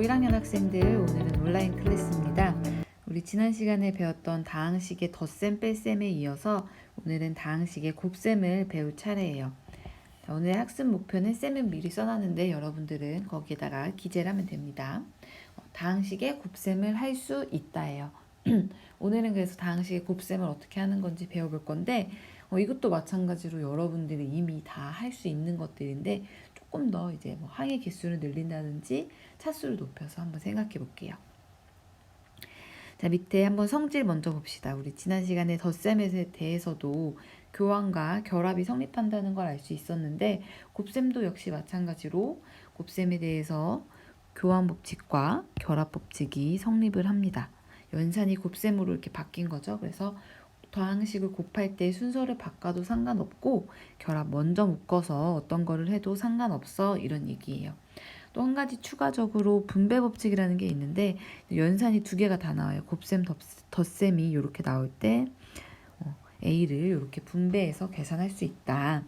고 1학년 학생들, 오늘은 온라인 클래스입니다. 우리 지난 시간에 배웠던 다항식의 덧셈 뺄셈에 이어서 오늘은 다항식의 곱셈을 배울 차례예요. 자, 오늘의 학습 목표는 쌤은 미리 써놨는데 여러분들은 거기에다가 기재를 하면 됩니다. 다항식의 곱셈을 할 수 있다예요. 오늘은 그래서 다항식의 곱셈을 어떻게 하는 건지 배워볼 건데 이것도 마찬가지로 여러분들이 이미 다 할 수 있는 것들인데 조금 더 이제 항의 개수를 늘린다든지 차수를 높여서 한번 생각해 볼게요. 자, 밑에 한번 성질 먼저 봅시다. 우리 지난 시간에 덧셈에 대해서도 교환과 결합이 성립한다는 걸 알 수 있었는데 곱셈도 역시 마찬가지로 곱셈에 대해서 교환 법칙과 결합 법칙이 성립을 합니다. 연산이 곱셈으로 이렇게 바뀐 거죠. 그래서 다항식을 곱할 때 순서를 바꿔도 상관없고 결합 먼저 묶어서 어떤 거를 해도 상관없어, 이런 얘기예요. 또 한 가지 추가적으로 분배 법칙이라는 게 있는데 연산이 두 개가 다 나와요. 곱셈, 덧셈이 이렇게 나올 때 A를 이렇게 분배해서 계산할 수 있다.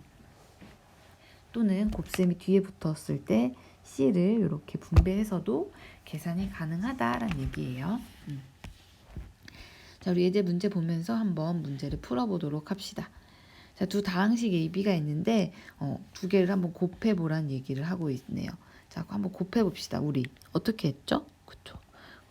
또는 곱셈이 뒤에 붙었을 때 C를 이렇게 분배해서도 계산이 가능하다라는 얘기예요. 자, 우리 예제 문제 보면서 한번 문제를 풀어보도록 합시다. 자, 두 다항식 A, B가 있는데 두 개를 한번 곱해보란 얘기를 하고 있네요. 자, 한번 곱해봅시다. 우리 어떻게 했죠? 그쵸?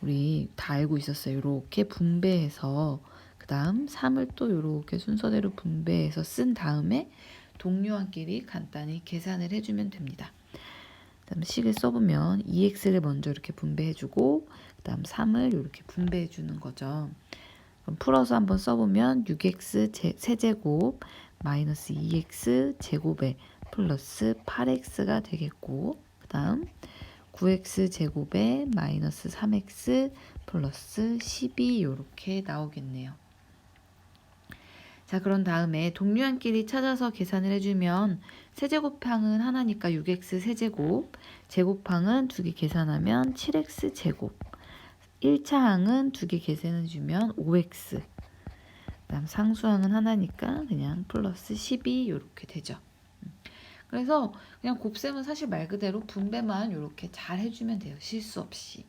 우리 다 알고 있었어요. 이렇게 분배해서 그 다음 3을 또 이렇게 순서대로 분배해서 쓴 다음에 동료한끼리 간단히 계산을 해주면 됩니다. 그 다음 식을 써보면 2x를 먼저 이렇게 분배해주고 그 다음 3을 이렇게 배분해주는 거죠. 그럼 풀어서 한번 써보면 6x 세제곱 마이너스 2x 제곱에 플러스 8x가 되겠고 그 다음 9x 제곱에 마이너스 3x 플러스 12 이렇게 나오겠네요. 자, 그런 다음에 동류한끼리 찾아서 계산을 해주면 세제곱항은 하나니까 6x 세제곱, 제곱항은 두 개 계산하면 7x 제곱, 1차 항은 두 개 계산해주면 5x, 그다음 상수항은 하나니까 그냥 플러스 12 이렇게 되죠. 그래서 그냥 곱셈은 사실 말 그대로 분배만 이렇게 잘 해주면 돼요. 실수 없이.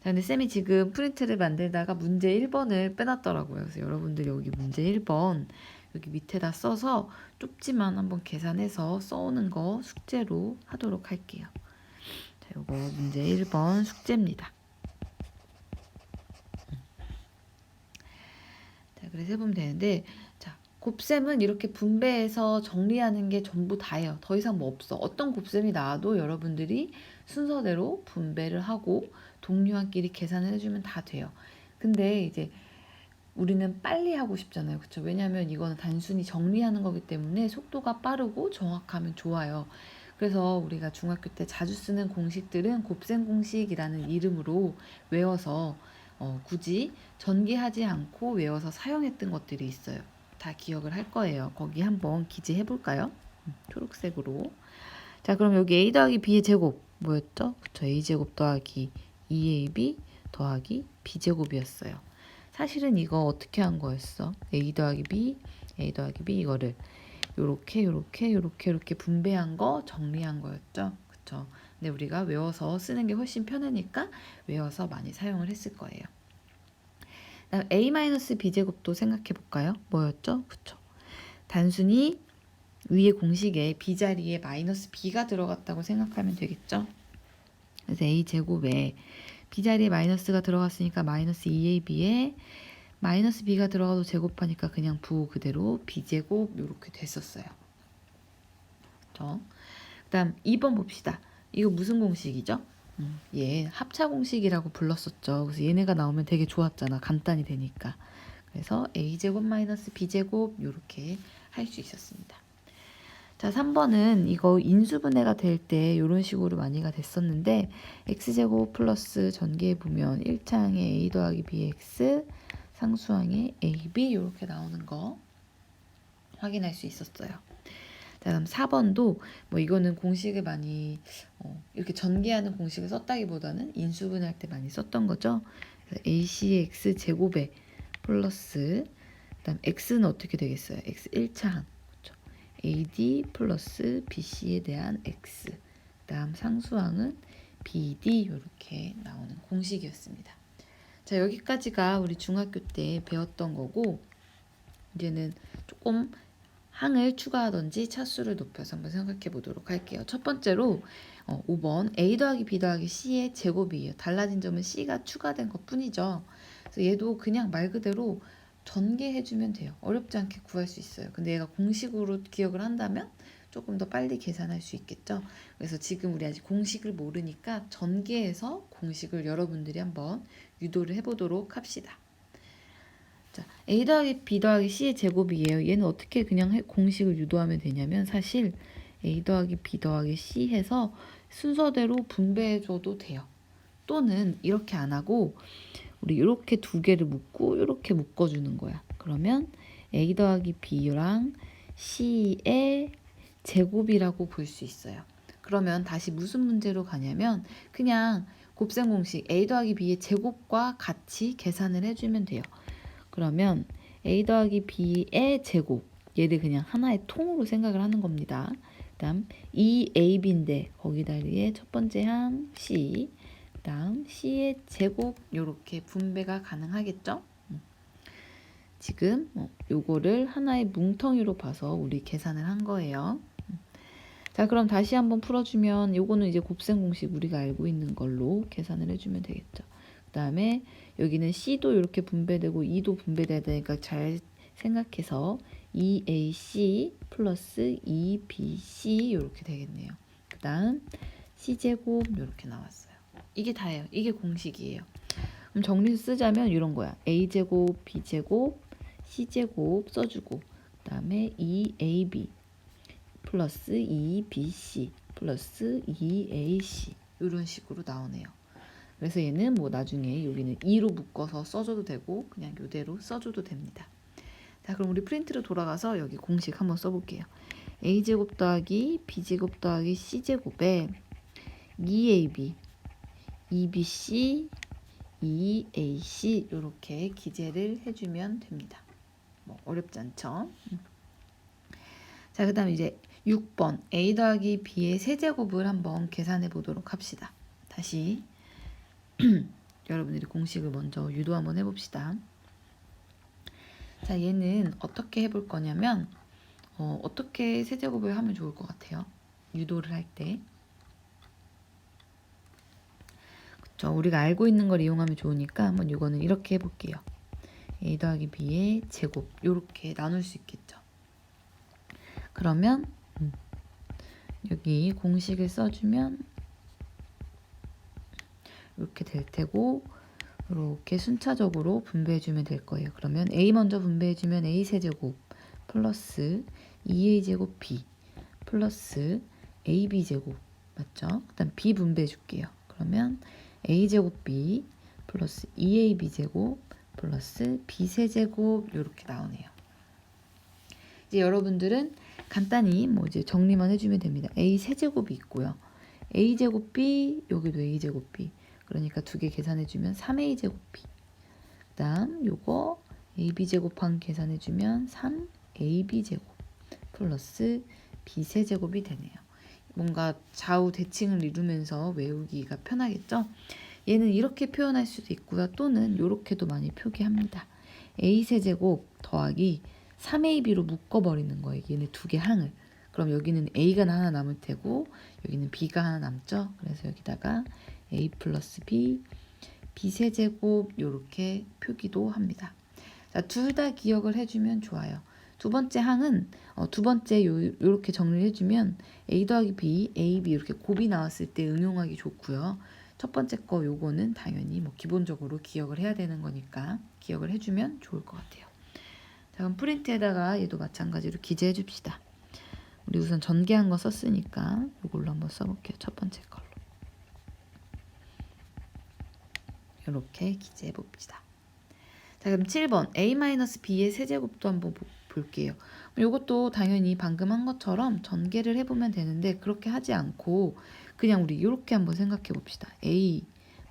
자, 근데 쌤이 지금 프린트를 만들다가 문제 1번을 빼놨더라고요. 그래서 여러분들 여기 문제 1번 여기 밑에다 써서 좁지만 한번 계산해서 써오는 거 숙제로 하도록 할게요. 자, 요거 문제 1번 숙제입니다. 자, 그래서 해보면 되는데, 자, 곱셈은 이렇게 분배해서 정리하는 게 전부 다예요. 더 이상 뭐 없어. 어떤 곱셈이 나와도 여러분들이 순서대로 분배를 하고 동료한끼리 계산을 해주면 다 돼요. 근데 이제 우리는 빨리 하고 싶잖아요. 그쵸? 왜냐면 이거는 단순히 정리하는 거기 때문에 속도가 빠르고 정확하면 좋아요. 그래서 우리가 중학교 때 자주 쓰는 공식들은 곱셈 공식이라는 이름으로 외워서 굳이 전개하지 않고 외워서 사용했던 것들이 있어요. 다 기억을 할 거예요. 거기 한번 기재해 볼까요? 초록색으로. 자, 그럼 여기 a 더하기 b의 제곱 뭐였죠? 그쵸? a제곱 더하기 2ab 더하기 b제곱이었어요. 사실은 이거 어떻게 한 거였어? a 더하기 b 이거를 요렇게 분배한 거 정리한 거였죠. 그쵸? 근데 우리가 외워서 쓰는 게 훨씬 편하니까 외워서 많이 사용을 했을 거예요. 다음 a-b제곱도 생각해 볼까요? 뭐였죠? 그쵸? 단순히 위에 공식에 b자리에 마이너스 b가 들어갔다고 생각하면 되겠죠? 그래서 a제곱에 b자리에 마이너스가 들어갔으니까 마이너스 2ab에 마이너스 b가 들어가도 제곱하니까 그냥 부호 그대로 b제곱 이렇게 됐었어요. 그 다음 2번 봅시다. 이거 무슨 공식이죠? 얘 합차 공식이라고 불렀었죠. 그래서 얘네가 나오면 되게 좋았잖아. 간단히 되니까. 그래서 a제곱 마이너스 b제곱 이렇게 할 수 있었습니다. 자, 3번은 이거 인수분해가 될 때 이런 식으로 많이가 됐었는데 x제곱 플러스 전개해보면 1차항에 a 더하기 bx 상수항에 ab 이렇게 나오는 거 확인할 수 있었어요. 자, 그럼 4번도 뭐 이거는 공식을 많이 이렇게 전개하는 공식을 썼다기보다는 인수분해할 때 많이 썼던 거죠. 그래서 ac의 x제곱에 플러스 그다음 x는 어떻게 되겠어요? x 1차항 그렇죠? ad 플러스 bc에 대한 x 그다음 상수항은 BD 이렇게 나오는 공식이었습니다. 자, 여기까지가 우리 중학교 때 배웠던 거고, 이제는 조금 항을 추가하든지 차수를 높여서 한번 생각해 보도록 할게요. 첫 번째로 5번 A 더하기 B 더하기 C의 제곱이에요. 달라진 점은 C가 추가된 것 뿐이죠. 그래서 얘도 그냥 말 그대로 전개해주면 돼요. 어렵지 않게 구할 수 있어요. 근데 얘가 공식으로 기억을 한다면 조금 더 빨리 계산할 수 있겠죠. 그래서 지금 우리 아직 공식을 모르니까 전개해서 공식을 여러분들이 한번 유도를 해보도록 합시다. 자, A 더하기 B 더하기 C의 제곱이에요. 얘는 어떻게 그냥 공식을 유도하면 되냐면 사실 A 더하기 B 더하기 C 해서 순서대로 분배해줘도 돼요. 또는 이렇게 안 하고 우리 이렇게 두 개를 묶고 이렇게 묶어주는 거야. 그러면 A 더하기 B랑 C의 제곱이라고 볼 수 있어요. 그러면 다시 무슨 문제로 가냐면 그냥 곱셈 공식 A 더하기 B의 제곱과 같이 계산을 해주면 돼요. 그러면 A 더하기 B의 제곱, 얘를 그냥 하나의 통으로 생각을 하는 겁니다. 그 다음 EAB인데 거기다 위에 첫 번째 항 C, 그 다음 C의 제곱 이렇게 분배가 가능하겠죠? 지금 요거를 하나의 뭉텅이로 봐서 우리 계산을 한 거예요. 자, 그럼 다시 한번 풀어주면 요거는 이제 곱셈 공식 우리가 알고 있는 걸로 계산을 해주면 되겠죠. 그 다음에 여기는 C도 이렇게 분배되고 E도 분배돼야 되니까 잘 생각해서 EAC 플러스 EBC 이렇게 되겠네요. 그 다음 C제곱 이렇게 나왔어요. 이게 다예요. 이게 공식이에요. 그럼 정리해서 쓰자면 이런 거야. A제곱, B제곱, C제곱 써주고 그 다음에 EAB 플러스 EBC 플러스 EAC 이런 식으로 나오네요. 그래서 얘는 뭐 나중에 여기는 2로 묶어서 써줘도 되고 그냥 이대로 써줘도 됩니다. 자, 그럼 우리 프린트로 돌아가서 여기 공식 한번 써볼게요. A제곱 더하기 B제곱 더하기 C제곱에 EAB, EBC, EAC 이렇게 기재를 해주면 됩니다. 뭐 어렵지 않죠? 자, 그 다음 이제 6번 A 더하기 B의 세제곱을 한번 계산해 보도록 합시다. 다시 여러분들이 공식을 먼저 유도 한번 해봅시다. 자, 얘는 어떻게 해볼 거냐면 어떻게 세제곱을 하면 좋을 것 같아요? 유도를 할 때. 그쵸? 우리가 알고 있는 걸 이용하면 좋으니까 한번 이거는 이렇게 해볼게요. A 더하기 B의 제곱 이렇게 나눌 수 있겠죠. 그러면 여기 공식을 써주면 이렇게 될 테고 이렇게 순차적으로 분배해주면 될 거예요. 그러면 A 먼저 분배해주면 A 세제곱 플러스 2A제곱 B 플러스 AB제곱 맞죠? 일단 B 분배해줄게요. 그러면 A제곱 B 플러스 2AB제곱 플러스 B세제곱 이렇게 나오네요. 이제 여러분들은 간단히 뭐 이제 정리만 해주면 됩니다. A 세제곱이 있고요. A제곱 B 여기도 A제곱 B 그러니까 두 개 계산해주면 3A제곱 B 그 다음 요거 AB제곱한 계산해주면 3AB제곱 플러스 B세제곱이 되네요. 뭔가 좌우 대칭을 이루면서 외우기가 편하겠죠? 얘는 이렇게 표현할 수도 있고요. 또는 이렇게도 많이 표기합니다. A세제곱 더하기 3AB로 묶어버리는 거예요. 얘네 두 개 항을. 그럼 여기는 A가 하나 남을 테고 여기는 B가 하나 남죠. 그래서 여기다가 A 플러스 B, B세제곱 이렇게 표기도 합니다. 자, 둘 다 기억을 해주면 좋아요. 두 번째 항은 두 번째 요렇게 정리를 해주면 A 더하기 B, AB 이렇게 곱이 나왔을 때 응용하기 좋고요. 첫 번째 거 요거는 당연히 뭐 기본적으로 기억을 해야 되는 거니까 기억을 해주면 좋을 것 같아요. 자, 그럼 프린트에다가 얘도 마찬가지로 기재해 줍시다. 우리 우선 전개한 거 썼으니까 이걸로 한번 써볼게요. 첫 번째 걸로. 이렇게 기재해 봅시다. 자, 그럼 7번 A-B의 세제곱도 한번 볼게요. 이것도 당연히 방금 한 것처럼 전개를 해보면 되는데 그렇게 하지 않고 그냥 우리 이렇게 한번 생각해 봅시다. A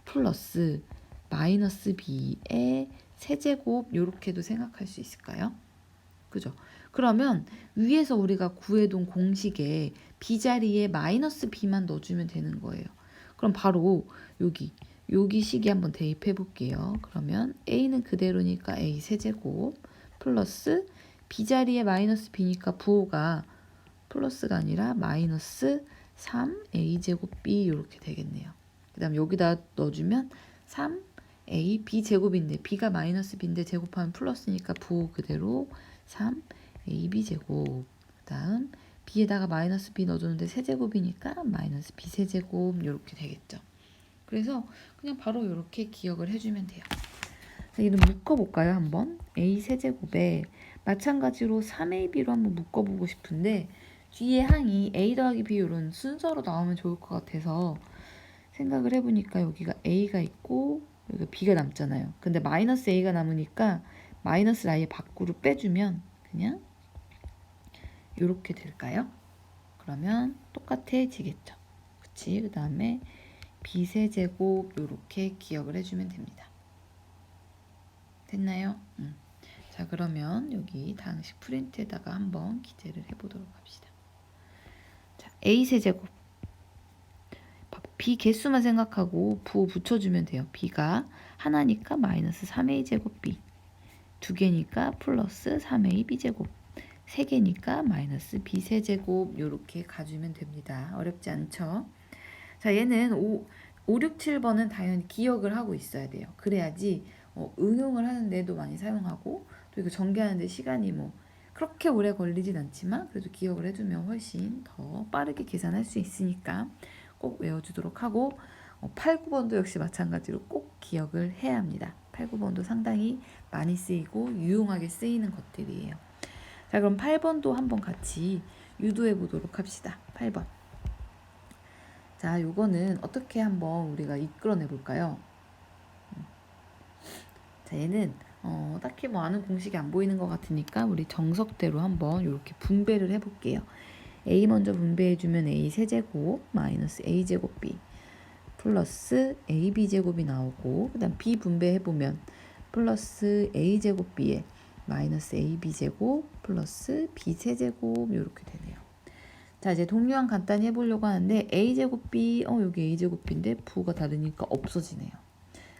플러스 마이너스 B의 세제곱 이렇게도 생각할 수 있을까요? 그죠? 그러면 위에서 우리가 구해둔 공식에 B 자리에 마이너스 B만 넣어주면 되는 거예요. 그럼 바로 여기 식이 한번 대입해 볼게요. 그러면 a는 그대로니까 a 세제곱 플러스 b자리에 마이너스 b니까 부호가 플러스가 아니라 마이너스 3a제곱 b 이렇게 되겠네요. 그 다음 여기다 넣어주면 3a b제곱인데 b가 마이너스 b인데 제곱하면 플러스니까 부호 그대로 3ab제곱. 그 다음 b에다가 마이너스 b 넣어줬는데 세제곱이니까 마이너스 b 세제곱 이렇게 되겠죠. 그래서 그냥 바로 이렇게 기억을 해주면 돼요. 얘는 묶어볼까요? 한번 a 세제곱에 마찬가지로 3ab로 한번 묶어보고 싶은데 뒤에 항이 a 더하기 b 이런 순서로 나오면 좋을 것 같아서 생각을 해보니까 여기가 a가 있고 여기가 b가 남잖아요. 근데 마이너스 a가 남으니까 마이너스를 아예 밖으로 빼주면 그냥 이렇게 될까요? 그러면 똑같아지겠죠. 그치? 그 다음에 b세제곱 이렇게 기억을 해주면 됩니다. 됐나요? 자, 그러면 여기 다항식 프린트에다가 한번 기재를 해보도록 합시다. 자, a세제곱 b 개수만 생각하고 부호 붙여주면 돼요. b가 하나니까 마이너스 3a제곱 b, 두 개니까 플러스 3a b제곱, 세 개니까 마이너스 b세제곱 이렇게 가주면 됩니다. 어렵지 않죠? 자, 얘는 5, 6, 7번은 당연히 기억을 하고 있어야 돼요. 그래야지 응용을 하는데도 많이 사용하고 또 이거 전개하는데 시간이 그렇게 오래 걸리진 않지만 그래도 기억을 해두면 훨씬 더 빠르게 계산할 수 있으니까 꼭 외워주도록 하고 8, 9번도 역시 마찬가지로 꼭 기억을 해야 합니다. 8, 9번도 상당히 많이 쓰이고 유용하게 쓰이는 것들이에요. 자, 그럼 8번도 한번 같이 유도해 보도록 합시다. 8번. 자, 요거는 어떻게 한번 우리가 이끌어내 볼까요? 자, 얘는 딱히 아는 공식이 안 보이는 것 같으니까 우리 정석대로 한번 이렇게 분배를 해볼게요. a 먼저 분배해주면 a 세제곱 마이너스 a 제곱 b 플러스 a b 제곱이 나오고 그 다음 b 분배해보면 플러스 a 제곱 b에 마이너스 a b 제곱 플러스 b 세제곱 이렇게 되네요. 자, 이제 동류항 간단히 해보려고 하는데 a제곱 b 여기 a제곱 b인데 부호가 다르니까 없어지네요.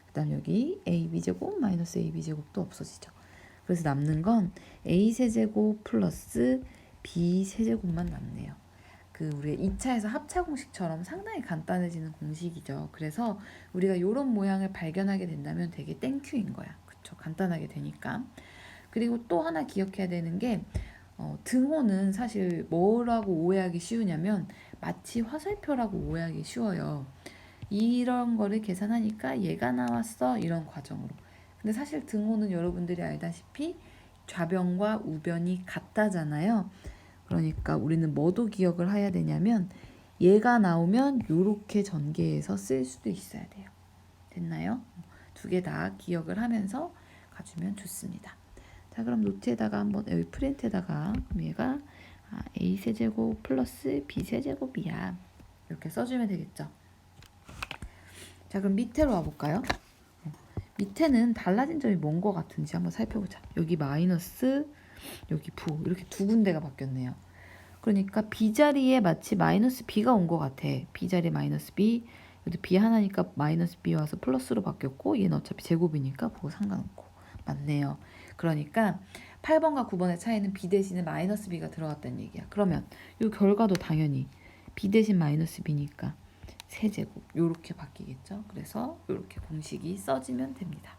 그 다음 여기 ab제곱 마이너스 ab제곱도 없어지죠. 그래서 남는 건 a세제곱 플러스 b세제곱만 남네요. 우리 2차에서 합차 공식처럼 상당히 간단해지는 공식이죠. 그래서 우리가 이런 모양을 발견하게 된다면 되게 땡큐인 거야. 그쵸? 간단하게 되니까. 그리고 또 하나 기억해야 되는 게 등호는 사실 뭐라고 오해하기 쉬우냐면 마치 화살표라고 오해하기 쉬워요. 이런 거를 계산하니까 얘가 나왔어 이런 과정으로. 근데 사실 등호는 여러분들이 알다시피 좌변과 우변이 같다잖아요. 그러니까 우리는 뭐도 기억을 해야 되냐면 얘가 나오면 이렇게 전개해서 쓸 수도 있어야 돼요. 됐나요? 두 개 다 기억을 하면서 가주면 좋습니다. 자, 그럼 노트에다가 한번 여기 프린트에다가 그럼 얘가 a 세제곱 플러스 b 세제곱이야 이렇게 써주면 되겠죠. 자, 그럼 밑으로 와볼까요? 밑에는 달라진 점이 뭔 것 같은지 한번 살펴보자. 여기 마이너스 여기 부 이렇게 두 군데가 바뀌었네요. 그러니까 b자리에 마치 마이너스 b가 온 것 같아. b자리에 마이너스 b 여기 b 하나니까 마이너스 b 와서 플러스로 바뀌었고 얘는 어차피 제곱이니까 부호 상관없고 맞네요. 그러니까 8번과 9번의 차이는 b 대신에 마이너스 b가 들어갔다는 얘기야. 그러면 이 결과도 당연히 b 대신 마이너스 b니까 세제곱 이렇게 바뀌겠죠. 그래서 이렇게 공식이 써지면 됩니다.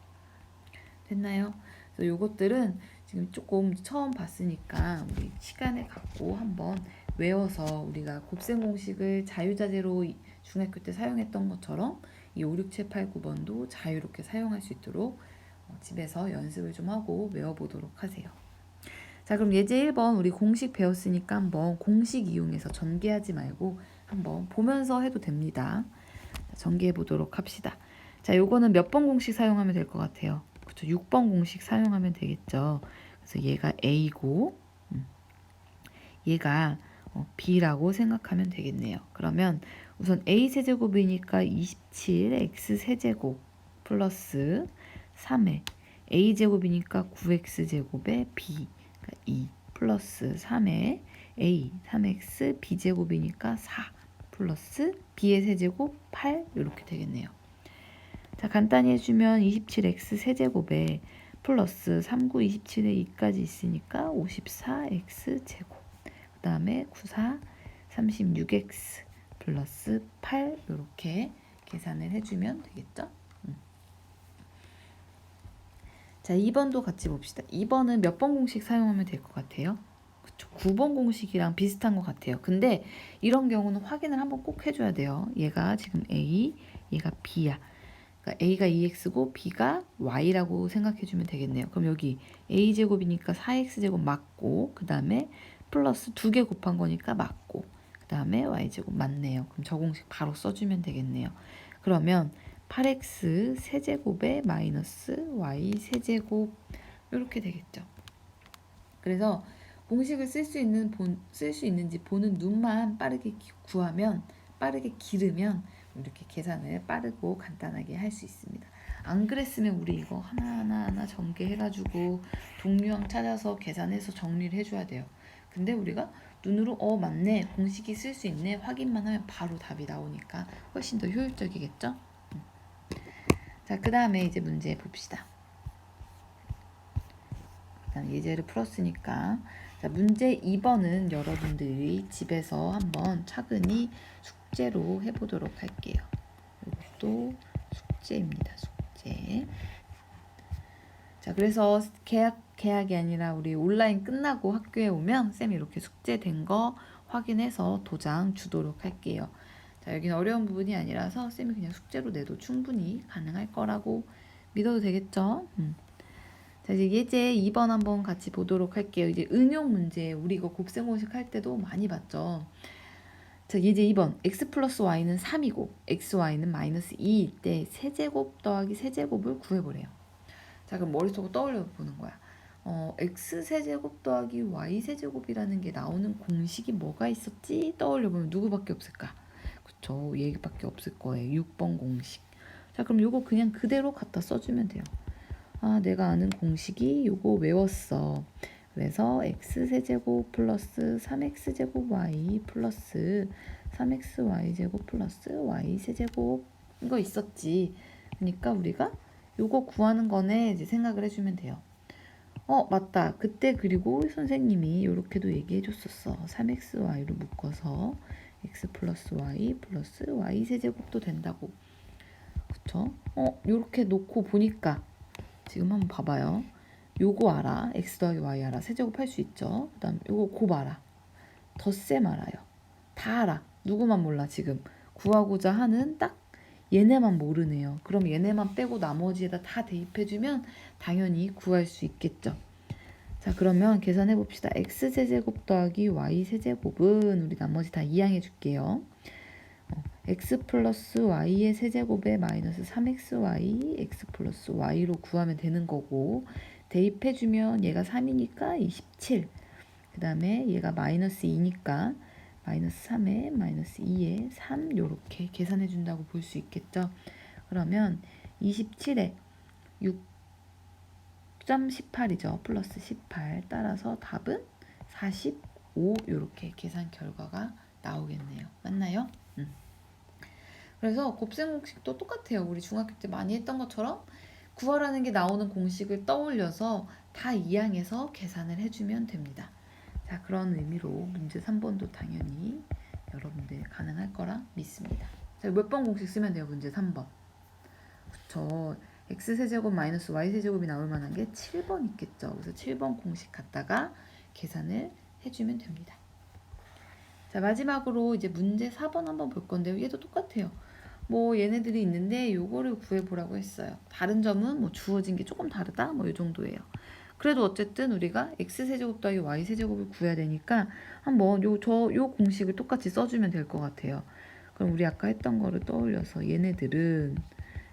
됐나요? 그래서 요것들은 지금 조금 처음 봤으니까 우리 시간을 갖고 한번 외워서 우리가 곱셈 공식을 자유자재로 중학교 때 사용했던 것처럼 이 5, 6, 7, 8, 9번도 자유롭게 사용할 수 있도록 집에서 연습을 좀 하고 외워보도록 하세요. 자, 그럼 예제 1번 우리 공식 배웠으니까 한번 공식 이용해서 전개하지 말고 한번 보면서 해도 됩니다. 전개해 보도록 합시다. 자, 요거는 몇 번 공식 사용하면 될 것 같아요? 그렇죠. 6번 공식 사용하면 되겠죠. 그래서 얘가 a고 얘가 b라고 생각하면 되겠네요. 그러면 우선 a 세제곱이니까 27x 세제곱 플러스 3에 a 제곱이니까 9x 제곱에 b 그러니까 2 플러스 3에 a 3x b 제곱이니까 4 플러스 b의 세제곱 8 이렇게 되겠네요. 자, 간단히 해주면 27x 세제곱에 플러스 39, 27에 2까지 있으니까 54x 제곱, 그 다음에 94, 36x 플러스 8 이렇게 계산을 해주면 되겠죠. 자, 2번도 같이 봅시다. 2번은 몇 번 공식 사용하면 될 것 같아요? 그쵸, 9번 공식이랑 비슷한 것 같아요. 근데 이런 경우는 확인을 한번 꼭 해줘야 돼요. 얘가 지금 A, 얘가 B야. 그러니까 A가 2x고 B가 y라고 생각해주면 되겠네요. 그럼 여기 a제곱이니까 4x제곱 맞고, 그 다음에 플러스 2개 곱한 거니까 맞고, 그 다음에 y제곱 맞네요. 그럼 저 공식 바로 써주면 되겠네요. 그러면 8x 세제곱에 마이너스 y 세제곱 이렇게 되겠죠. 그래서 공식을 쓸 수 있는지 보는 눈만 빠르게 구하면, 빠르게 기르면 이렇게 계산을 빠르고 간단하게 할 수 있습니다. 안 그랬으면 우리 이거 하나하나 전개해가지고 동류항 찾아서 계산해서 정리를 해줘야 돼요. 근데 우리가 눈으로 맞네, 공식이 쓸 수 있네 확인만 하면 바로 답이 나오니까 훨씬 더 효율적이겠죠? 자, 그 다음에 이제 문제 봅시다. 일단 예제를 풀었으니까, 자, 문제 2번은 여러분들이 집에서 한번 차근히 숙제로 해보도록 할게요. 이것도 숙제입니다. 숙제. 자, 그래서 계약이 아니라 우리 온라인 끝나고 학교에 오면 쌤이 이렇게 숙제된 거 확인해서 도장 주도록 할게요. 자, 여기는 어려운 부분이 아니라서 쌤이 그냥 숙제로 내도 충분히 가능할 거라고 믿어도 되겠죠? 자, 이제 예제 2번 한번 같이 보도록 할게요. 이제 응용 문제, 우리 이거 곱셈공식 할 때도 많이 봤죠. 자, 예제 2번, x 플러스 y는 3이고 xy는 마이너스 2일 때 세제곱 더하기 세제곱을 구해보래요. 자, 그럼 머릿속으로 떠올려 보는 거야. x 세제곱 더하기 y 세제곱이라는 게 나오는 공식이 뭐가 있었지? 떠올려 보면 누구밖에 없을까? 그쵸, 얘밖에 없을 거예요. 6번 공식. 자, 그럼 요거 그냥 그대로 갖다 써주면 돼요. 내가 아는 공식이 요거 외웠어. 그래서 x세제곱 플러스 3x제곱 y 플러스 3xy제곱 플러스 y세제곱 이거 있었지. 그러니까 우리가 요거 구하는 거네 이제 생각을 해주면 돼요. 맞다. 그때 그리고 선생님이 요렇게도 얘기해 줬었어. 3xy로 묶어서 x 플러스 y 플러스 y세제곱도 된다고. 그쵸? 요렇게 놓고 보니까 지금 한번 봐봐요. 요거 알아. x 더하기 y 알아. 세제곱 할 수 있죠. 그 다음 요거 곱 알아. 덧셈 알아요. 다 알아. 누구만 몰라 지금. 구하고자 하는 딱 얘네만 모르네요. 그럼 얘네만 빼고 나머지에다 다 대입해주면 당연히 구할 수 있겠죠. 자, 그러면 계산해 봅시다. x세제곱 더하기 y세제곱은 우리 나머지 다 이항해 줄게요. x 플러스 y의 세제곱에 마이너스 3xy x 플러스 y로 구하면 되는 거고, 대입해주면 얘가 3이니까 27, 그 다음에 얘가 마이너스 2니까 마이너스 3에 마이너스 2에 3 요렇게 계산해 준다고 볼 수 있겠죠. 그러면 27에 6.18이죠. 플러스 18 따라서 답은 45 요렇게 계산 결과가 나오겠네요. 맞나요? 그래서 곱셈 공식도 똑같아요. 우리 중학교 때 많이 했던 것처럼 구하라는 게 나오는 공식을 떠올려서 다 이항해서 계산을 해주면 됩니다. 자, 그런 의미로 문제 3번도 당연히 여러분들 가능할 거라 믿습니다. 자, 몇 번 공식 쓰면 돼요? 문제 3번. 그쵸. x세제곱 마이너스 y세제곱이 나올 만한 게 7번 있겠죠. 그래서 7번 공식 갖다가 계산을 해주면 됩니다. 자, 마지막으로 이제 문제 4번 한번 볼 건데요. 얘도 똑같아요. 뭐 얘네들이 있는데 요거를 구해보라고 했어요. 다른 점은 뭐 주어진 게 조금 다르다 뭐 이 정도예요. 그래도 어쨌든 우리가 x세제곱 더하기 y세제곱을 구해야 되니까 한번 요 공식을 똑같이 써주면 될 것 같아요. 그럼 우리 아까 했던 거를 떠올려서 얘네들은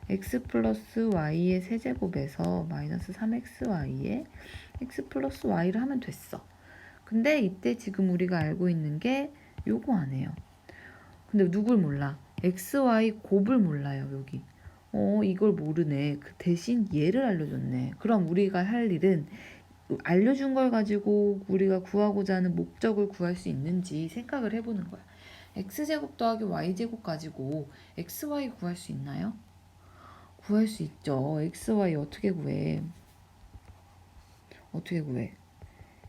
x 플러스 y의 세제곱에서 마이너스 3xy에 x 플러스 y를 하면 됐어. 근데 이때 지금 우리가 알고 있는 게 요거 아니에요. 근데 누굴 몰라? xy 곱을 몰라요. 여기. 이걸 모르네. 그 대신 얘를 알려줬네. 그럼 우리가 할 일은 알려준 걸 가지고 우리가 구하고자 하는 목적을 구할 수 있는지 생각을 해보는 거야. x제곱 더하기 y제곱 가지고 xy 구할 수 있나요? 구할 수 있죠. xy 어떻게 구해? 어떻게 구해?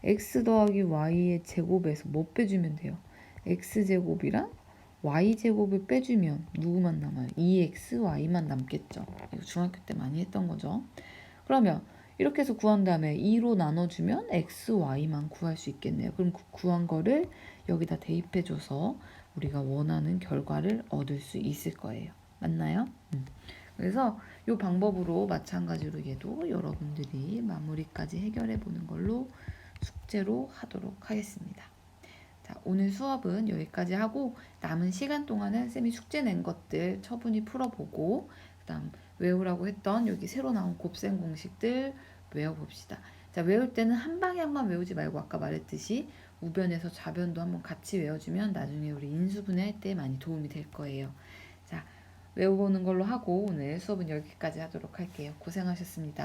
x 더하기 y의 제곱에서 뭐 빼주면 돼요? x제곱이랑 y제곱을 빼주면 누구만 남아요? 2xy만 남겠죠. 이거 중학교 때 많이 했던 거죠. 그러면 이렇게 해서 구한 다음에 2로 나눠주면 xy만 구할 수 있겠네요. 그럼 그 구한 거를 여기다 대입해줘서 우리가 원하는 결과를 얻을 수 있을 거예요. 맞나요? 그래서 이 방법으로 마찬가지로 얘도 여러분들이 마무리까지 해결해 보는 걸로 숙제로 하도록 하겠습니다. 자, 오늘 수업은 여기까지 하고 남은 시간 동안은 쌤이 숙제 낸 것들 처분히 풀어보고 그다음 외우라고 했던 여기 새로 나온 곱셈 공식들 외워봅시다. 자, 외울 때는 한 방향만 외우지 말고 아까 말했듯이 우변에서 좌변도 한번 같이 외워주면 나중에 우리 인수분해 할 때 많이 도움이 될 거예요. 자, 외워보는 걸로 하고 오늘 수업은 여기까지 하도록 할게요. 고생하셨습니다.